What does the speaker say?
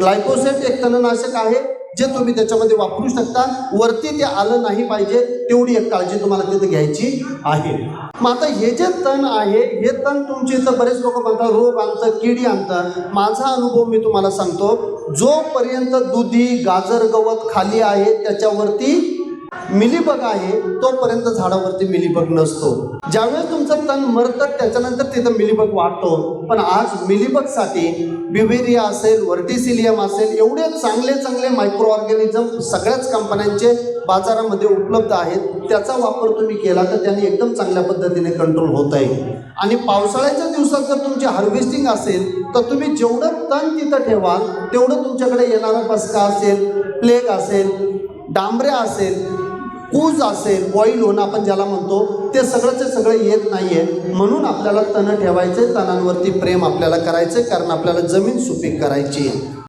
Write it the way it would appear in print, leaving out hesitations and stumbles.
ग्लायकोसेट एक तणनाशक आहे जे तुम्ही त्याच्यामध्ये वापरू शकता. वरती ते आलं नाही पाहिजे तेवढी एक काळजी तुम्हाला तिथे घ्यायची आहे. मग आता हे जे तण आहे हे तण तुमच्या इथं बरेच लोक म्हणतात रोग आणतं, किडी आणतं. माझा अनुभव मी तुम्हाला सांगतो, जोपर्यंत दुधी गाजर गवत खाली आहे त्याच्यावरती मिलीबग आहे तोपर्यंत झाडावरती मिलीबग नसतो. ज्यावेळेस तुमचं तण मरतं त्याच्यानंतर तिथं मिलीबग वाढतो. पण आज मिलीबगसाठी ब्युव्हेरिया असेल, व्हर्टिसिलियम असेल, एवढे चांगले चांगले मायक्रो ऑर्गॅनिझम सगळ्याच कंपन्यांचे बाजारामध्ये उपलब्ध आहेत. त्याचा वापर तुम्ही केला तर त्याने एकदम चांगल्या पद्धतीने कंट्रोल होत आहे. आणि पावसाळ्याच्या दिवसात जर तुमची हार्वेस्टिंग असेल तर तुम्ही जेवढं तण तिथं ठेवाल तेवढं तुमच्याकडे येणारा बसका असेल, प्लेग असेल, डांबऱ्या असेल, कूज असेल, बॉईल होणं आपण ज्याला म्हणतो ते सगळंचे सगळं येत नाही आहे. म्हणून आपल्याला तण ठेवायचे, तणांवरती प्रेम आपल्याला करायचं, कारण आपल्याला जमीन सुपीक करायची आहे.